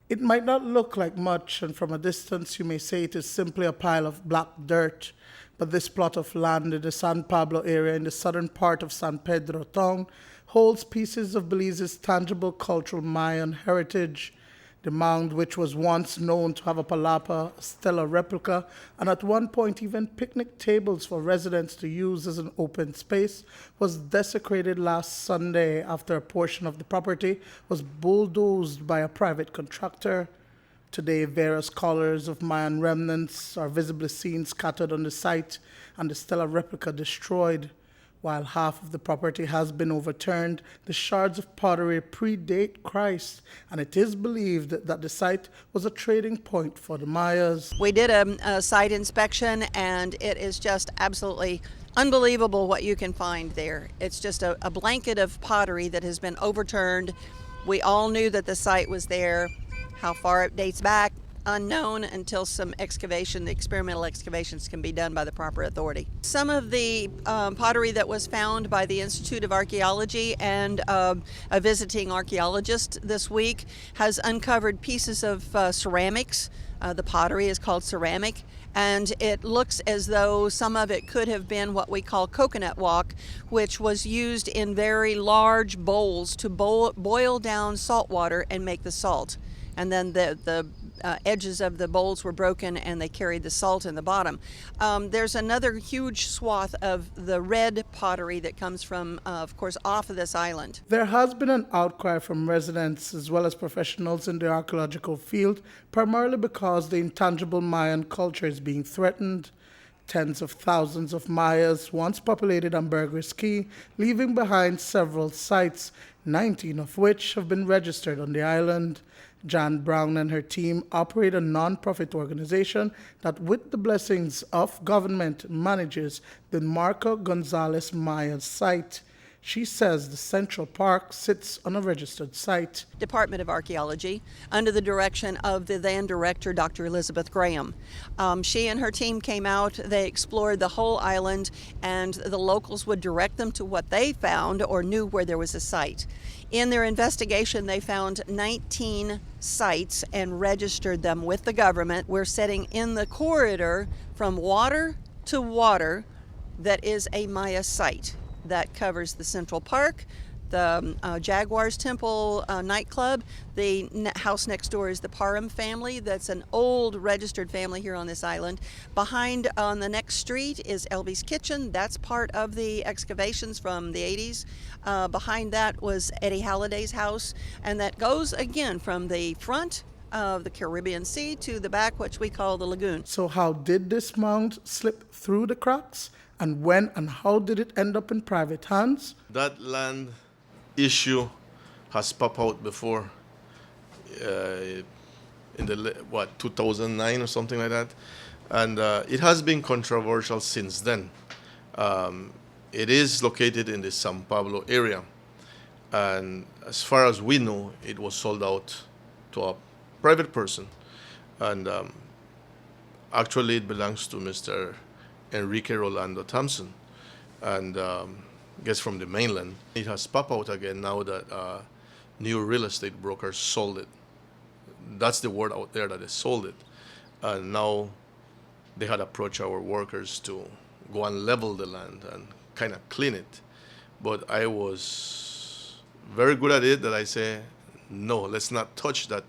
It might not look like much, and from a distance you may say it is simply a pile of black dirt, but this plot of land in the San Pablo area in the southern part of San Pedro town holds pieces of Belize's tangible cultural Mayan heritage. The mound, which was once known to have a palapa, a stellar replica, and at one point even picnic tables for residents to use as an open space, was desecrated last Sunday after a portion of the property was bulldozed by a private contractor. Today, various colors of Mayan remnants are visibly seen scattered on the site and the stellar replica destroyed. While half of the property has been overturned, the shards of pottery predate Christ, and it is believed that the site was a trading point for the Mayas. We did a site inspection, and it is just absolutely unbelievable what you can find there. It's just a blanket of pottery that has been overturned. We all knew that the site was there. How far it dates back, unknown until some experimental excavations can be done by the proper authority. Some of the pottery that was found by the Institute of Archaeology and a visiting archaeologist this week has uncovered pieces of ceramics. The pottery is called ceramic, and it looks as though some of it could have been what we call coconut walk, which was used in very large bowls to boil down salt water and make the salt. And then the edges of the bowls were broken and they carried the salt in the bottom. There's another huge swath of the red pottery that comes from, of course, off of this island. There has been an outcry from residents as well as professionals in the archaeological field, primarily because the intangible Mayan culture is being threatened. Tens of thousands of Mayas once populated Ambergris Caye, leaving behind several sites, 19 of which have been registered on the island. Jan Brown and her team operate a non-profit organization that, with the blessings of government, manages the Marco Gonzalez Maya site. She says the Central Park sits on a registered site. Department of Archaeology, under the direction of the then director, Dr. Elizabeth Graham. She and her team came out, they explored the whole island, and the locals would direct them to what they found or knew where there was a site. In their investigation, they found 19 sites and registered them with the government. We're sitting in the corridor from water to water that is a Maya site. That covers the Central Park, the Jaguars Temple nightclub. The house next door is the Parham family. That's an old registered family here on this island. Behind on the next street is Elby's Kitchen. That's part of the excavations from the 80s. Behind that was Eddie Halliday's house. And that goes again from the front of the Caribbean Sea to the back, which we call the lagoon. So how did this mound slip through the cracks? And when and how did it end up in private hands? That land issue has popped out before, in the 2009 or something like that, and it has been controversial since then. It is located in the San Pablo area, and as far as we know, it was sold out to a private person, and actually it belongs to Mr. Enrique Rolando Thompson, and gets from the mainland. It has popped out again now that new real estate brokers sold it. That's the word out there, that they sold it. And now they had approached our workers to go and level the land and kind of clean it. But I was very good at it that I say, no, let's not touch that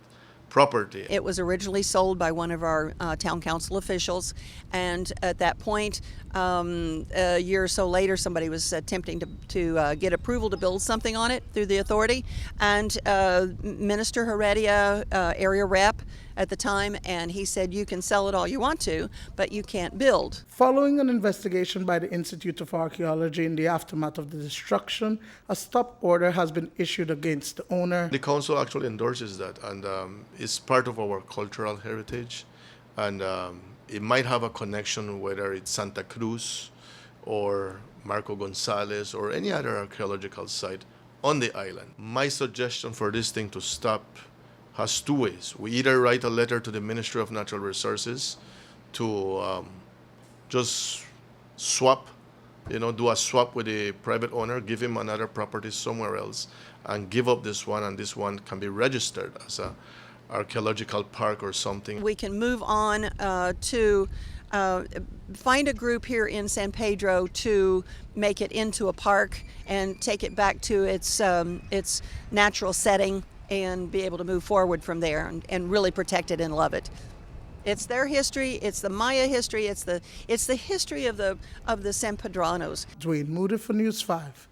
property. It was originally sold by one of our town council officials, and at that point, a year or so later, somebody was attempting to get approval to build something on it through the authority, and Minister Heredia, area rep at the time, and he said, you can sell it all you want to, but you can't build. Following an investigation by the Institute of Archaeology in the aftermath of the destruction, a stop order has been issued against the owner. The council actually endorses that, and it's part of our cultural heritage, and it might have a connection, whether it's Santa Cruz or Marco Gonzalez or any other archaeological site on the island. My suggestion for this thing to stop has two ways. We either write a letter to the Ministry of Natural Resources to just swap, do a swap with the private owner, give him another property somewhere else, and give up this one, and this one can be registered as a archaeological park or something. We can move on to find a group here in San Pedro to make it into a park and take it back to its natural setting and be able to move forward from there and really protect it and love it. It's their history. It's the Maya history. It's the history of the San Pedranos. Duane, Moody for News 5.